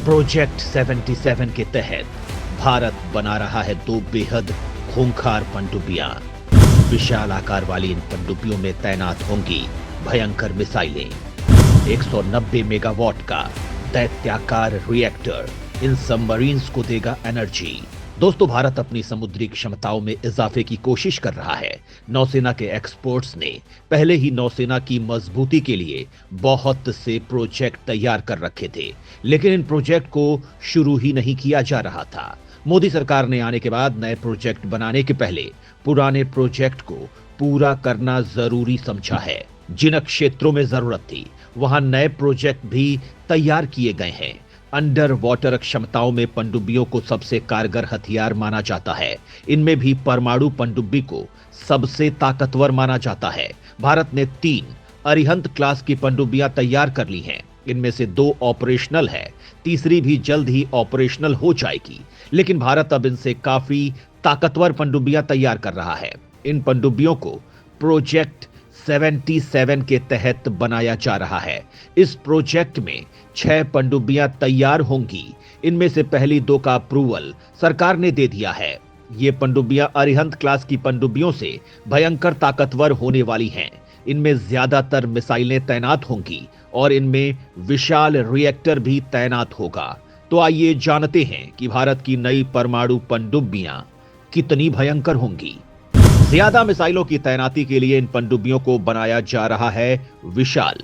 Project 77 के तहत भारत बना रहा है दो बेहद खूंखार पनडुब्बियां। विशाल आकार वाली इन पनडुब्बियों में तैनात होंगी भयंकर मिसाइलें। 190 मेगावाट का दैत्याकार रिएक्टर इन सबमरीन्स को देगा एनर्जी। दोस्तों, भारत अपनी समुद्री क्षमताओं में इजाफे की कोशिश कर रहा है। नौसेना के एक्सपर्ट्स ने पहले ही नौसेना की मजबूती के लिए बहुत से प्रोजेक्ट तैयार कर रखे थे, लेकिन इन प्रोजेक्ट को शुरू ही नहीं किया जा रहा था। मोदी सरकार ने आने के बाद नए प्रोजेक्ट बनाने के पहले पुराने प्रोजेक्ट को पूरा करना जरूरी समझा है। जिन क्षेत्रों में जरूरत थी वहां नए प्रोजेक्ट भी तैयार किए गए हैं। अंडर वाटर क्षमताओं में पनडुब्बियों को सबसे कारगर हथियार माना जाता है। इनमें भी परमाणु पनडुब्बी को सबसे ताकतवर माना जाता है। भारत ने 3 अरिहंत क्लास की पनडुब्बियां तैयार कर ली हैं। इनमें से 2 ऑपरेशनल है, तीसरी भी जल्द ही ऑपरेशनल हो जाएगी। लेकिन भारत अब इनसे काफी ताकतवर पनडुब्बियां तैयार कर रहा है। इन पनडुब्बियों को प्रोजेक्ट 77 के तहत बनाया जा रहा है। इस प्रोजेक्ट में 6 पनडुब्बियां तैयार होंगी। इनमें से पहली 2 का अप्रूवल सरकार ने दे दिया है। ये पनडुब्बियां अरिहंत क्लास की पनडुब्बियों से भयंकर ताकतवर होने वाली हैं। इनमें ज्यादातर मिसाइलें तैनात होंगी और इनमें विशाल रिएक्टर भी तैनात होगा। तो आइए जानते हैं कि भारत की नई परमाणु पनडुब्बियां कितनी भयंकर होंगी। ज्यादा मिसाइलों की तैनाती के लिए इन पनडुब्बियों को बनाया जा रहा है विशाल।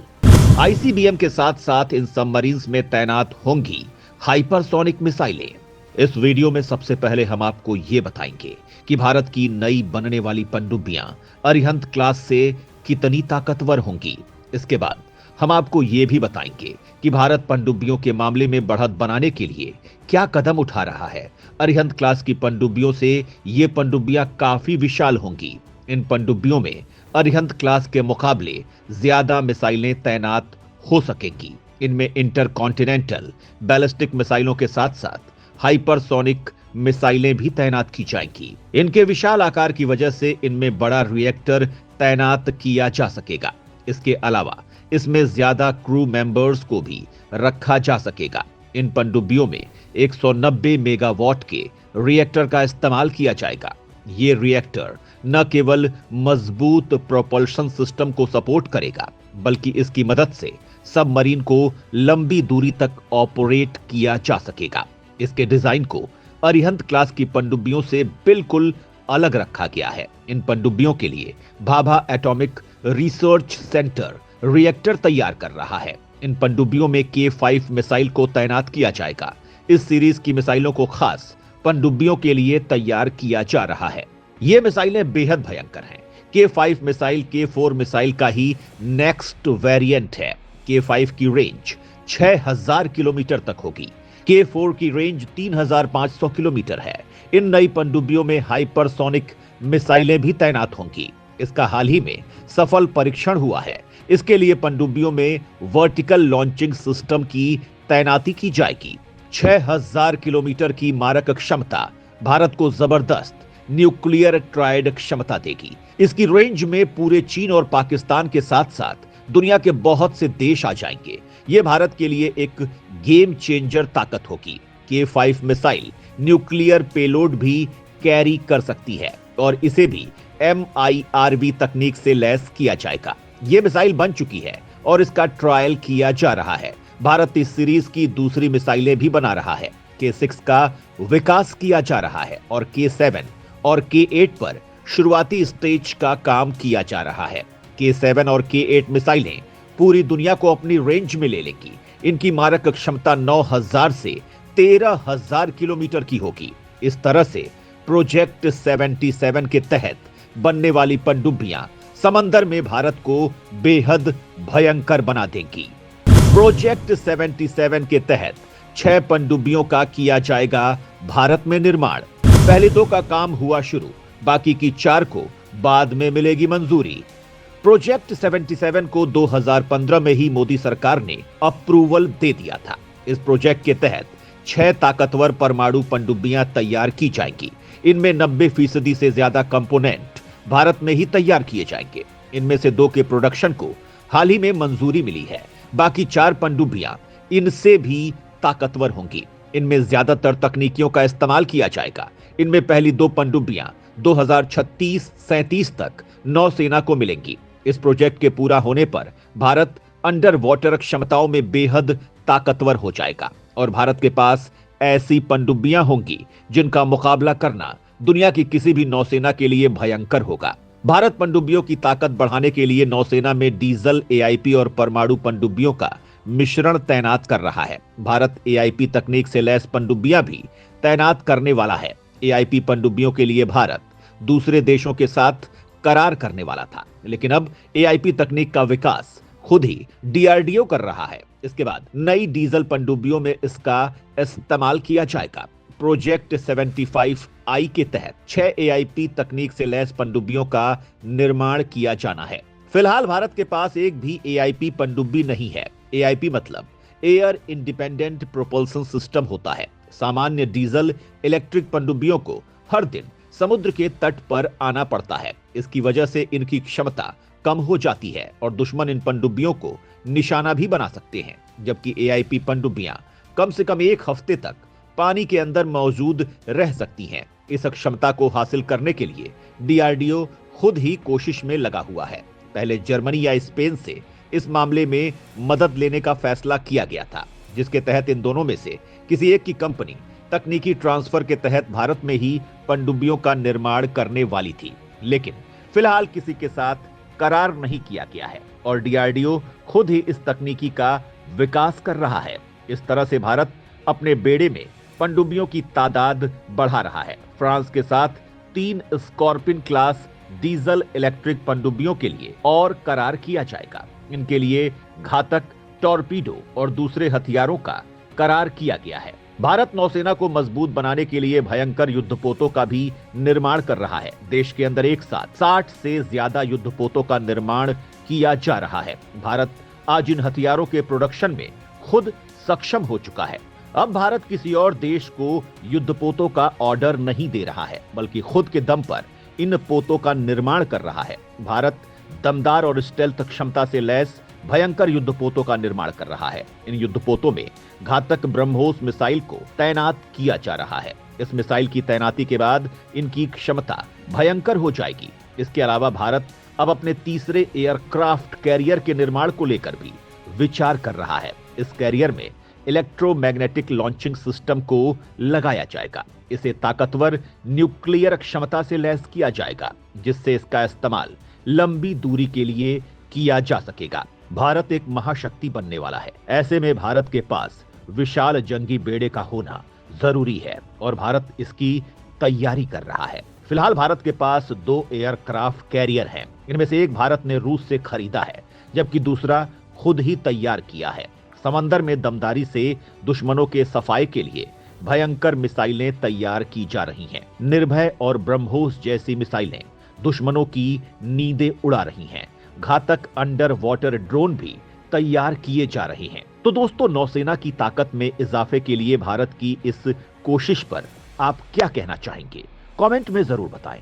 आईसीबीएम के साथ साथ इन सबमरीन्स में तैनात होंगी हाइपरसोनिक मिसाइलें। इस वीडियो में सबसे पहले हम आपको ये बताएंगे कि भारत की नई बनने वाली पनडुब्बियां अरिहंत क्लास से कितनी ताकतवर होंगी। इसके बाद हम आपको ये भी बताएंगे कि भारत पनडुब्बियों के मामले में बढ़त बनाने के लिए क्या कदम उठा रहा है। अरिहंत क्लास की पनडुब्बियों से ये पनडुब्बियां काफी विशाल होंगी। इन पनडुब्बियों में अरिहंत क्लास के मुकाबले ज्यादा मिसाइलें तैनात हो सकेंगी। इनमें इंटरकॉन्टिनेंटल बैलिस्टिक मिसाइलों के साथ साथ हाइपरसोनिक मिसाइलें भी तैनात की जाएंगी। इनके विशाल आकार की वजह से इनमें बड़ा रिएक्टर तैनात किया जा सकेगा। इसके अलावा इसमें ज्यादा क्रू मेंबर्स को भी रखा जा सकेगा। इन पनडुब्बियों में 190 मेगावाट के रिएक्टर का इस्तेमाल किया जाएगा। ये रिएक्टर न केवल मजबूत प्रोपल्शन सिस्टम को सपोर्ट करेगा, बल्कि इसकी मदद से सबमरीन को लंबी दूरी तक ऑपरेट किया जा सकेगा। इसके डिजाइन को अरिहंत क्लास की पनडुब्बियों से बिल्कुल अलग रखा गया है। इन पनडुब्बियों के लिए Bhabha atomic research centre reactor तैयार कर रहा है। इन पनडुब्बियों में K5 मिसाइल को तैनात किया जाएगा। इस सीरीज की मिसाइलों को खास पनडुब्बियों के लिए तैयार किया जा रहा है। ये मिसाइलें बेहद भयंकर हैं। K5 मिसाइल K4 मिसाइल का ही नेक्स्ट वेरिएंट है। K5 की रेंज 6000 किलोमीटर तक होगी। K4 की रेंज 3500 किलोमीटर है। इन नई पनडुब्बियों में हाइपरसोनिक मिसाइलें भी तैनात होंगी। इसका हाल ही में सफल परीक्षण हुआ है। इसके लिए पनडुब्बियों में वर्टिकल लॉन्चिंग सिस्टम की तैनाती की जाएगी। 6000 किलोमीटर की मारक क्षमता भारत को जबरदस्त न्यूक्लियर ट्रायड क्षमता देगी। इसकी रेंज में पूरे चीन और पाकिस्तान के साथ साथ दुनिया के बहुत से देश आ जाएंगे। यह भारत के लिए एक गेम चेंजर ताकत होगी। K5 मिसाइल न्यूक्लियर पेलोड भी कैरी कर सकती है और इसे भी MIRV तकनीक से लैस किया जाएगा। यह मिसाइल बन चुकी है और इसका ट्रायल किया जा रहा है। भारत इस सीरीज की दूसरी मिसाइलें भी बना रहा है। K6 का विकास किया जा रहा है और K7 और K8 पर शुरुआती स्टेज का काम किया जा रहा है। K7 और K8 मिसाइलें पूरी दुनिया को अपनी रेंज में ले लेंगी। इनकी मारक क्षमता 9000 से 13000 किलोमीटर की होगी। इस तरह से प्रोजेक्ट 77 के तहत बनने वाली पनडुब्बियां समंदर में भारत को बेहद भयंकर बना देंगी। प्रोजेक्ट 77 के तहत 6 पनडुब्बियों का किया जाएगा भारत में निर्माण। पहले 2 का काम हुआ शुरू, बाकी की 4 को बाद में मिलेगी मंजूरी। प्रोजेक्ट 77 को 2015 में ही मोदी सरकार ने अप्रूवल दे दिया था। इस प्रोजेक्ट के तहत 6 ताकतवर परमाणु पनडुब्बियां तैयार की जाएंगी। इनमें 90% से ज्यादा कंपोनेंट भारत में ही तैयार किए जाएंगे। इनमें से 2 के प्रोडक्शन को हाल ही में मंजूरी मिली है। बाकी 4 पनडुब्बियां इनसे भी ताकतवर होंगी। इनमें ज्यादातर तकनीकियों का इस्तेमाल किया जाएगा। इनमें पहली 2 पनडुब्बियां 2036-37 तक नौसेना को मिलेंगी। इस प्रोजेक्ट के पूरा होने पर भारत अंडर वाटर क्षमताओं में बेहद ताकतवर हो जाएगा और भारत के पास ऐसी पनडुब्बियां होंगी जिनका मुकाबला करना दुनिया की किसी भी नौसेना के लिए भयंकर होगा। भारत पनडुब्बियों की ताकत बढ़ाने के लिए नौसेना में डीजल, एआईपी और परमाणु पनडुब्बियों का मिश्रण तैनात कर रहा है। भारत एआईपी तकनीक से लैस पनडुब्बियां भी तैनात करने वाला है। एआईपी पनडुब्बियों के लिए भारत दूसरे देशों के साथ करार करने वाला था, लेकिन अब एआईपी तकनीक का विकास खुद ही डीआरडीओ कर रहा है। इसके बाद नई डीजल पनडुब्बियों में इसका इस्तेमाल किया जाएगा। प्रोजेक्ट 75I के तहत 6 एआईपी तकनीक से लैस पनडुब्बियों का निर्माण किया जाना है। फिलहाल भारत के पास एक भी एआईपी पनडुब्बी नहीं है। एआईपी मतलब एयर इंडिपेंडेंट प्रोपल्सन सिस्टम होता है। सामान्य डीजल इलेक्ट्रिक पनडुब्बियों को हर दिन समुद्र के तट पर आना पड़ता है। इसकी वजह से इनकी क्षमता कम हो जाती है और दुश्मन इन पनडुब्बियों को निशाना भी बना सकते हैं, जबकि एआईपी पनडुब्बियां कम से कम 1 हफ्ते तक पानी के अंदर मौजूद रह सकती हैं। इस क्षमता को हासिल करने के लिए डीआरडीओ खुद ही कोशिश में लगा हुआ है। पहले जर्मनी या स्पेन से इस मामले में मदद लेने का फैसला किया गया था, जिसके तहत इन दोनों में से किसी एक की कंपनी तकनीकी ट्रांसफर के तहत भारत में ही पनडुब्बियों का निर्माण करने वाली थी, लेकिन फिलहाल किसी के साथ करार नहीं किया गया है और डीआरडीओ खुद ही इस तकनीकी का विकास कर रहा है। इस तरह से भारत अपने बेड़े में पनडुब्बियों की तादाद बढ़ा रहा है। फ्रांस के साथ 3 स्कॉर्पिन क्लास डीजल इलेक्ट्रिक पनडुब्बियों के लिए और करार किया जाएगा। इनके लिए घातक टॉर्पीडो और दूसरे हथियारों का करार किया गया है। भारत नौसेना को मजबूत बनाने के लिए भयंकर युद्धपोतों का भी निर्माण कर रहा है। देश के अंदर एक साथ 60 से ज्यादा युद्धपोतों का निर्माण किया जा रहा है। भारत आज इन हथियारों के प्रोडक्शन में खुद सक्षम हो चुका है। अब भारत किसी और देश को युद्धपोतों का ऑर्डर नहीं दे रहा है, बल्कि खुद के दम पर इन पोतों का निर्माण कर रहा है। भारत दमदार और स्टेल्थ क्षमता से लैस भयंकर युद्धपोतों का निर्माण कर रहा है। इन युद्धपोतों में घातक ब्रह्मोस मिसाइल को तैनात किया जा रहा है। इस मिसाइल की तैनाती के बाद इनकी क्षमता भयंकर हो जाएगी। इसके अलावा भारत अब अपने तीसरे एयरक्राफ्ट कैरियर के निर्माण को लेकर भी विचार कर रहा है। इस कैरियर में इलेक्ट्रोमैग्नेटिक लॉन्चिंग सिस्टम को लगाया जाएगा। इसे ताकतवर न्यूक्लियर क्षमता से लैस किया जाएगा, जिससे इसका इस्तेमाल लंबी दूरी के लिए किया जा सकेगा। भारत एक महाशक्ति बनने वाला है। ऐसे में भारत के पास विशाल जंगी बेड़े का होना जरूरी है और भारत इसकी तैयारी कर रहा है। फिलहाल भारत के पास 2 एयरक्राफ्ट कैरियर हैं। इनमें से एक भारत ने रूस से खरीदा है, जबकि दूसरा खुद ही तैयार किया है। समंदर में दमदारी से दुश्मनों के सफाए के लिए भयंकर मिसाइलें तैयार की जा रही हैं। निर्भय और ब्रह्मोस जैसी मिसाइलें दुश्मनों की नींदें उड़ा रही हैं। घातक अंडर वाटर ड्रोन भी तैयार किए जा रहे हैं। तो दोस्तों, नौसेना की ताकत में इजाफे के लिए भारत की इस कोशिश पर आप क्या कहना चाहेंगे? कमेंट में जरूर बताएं।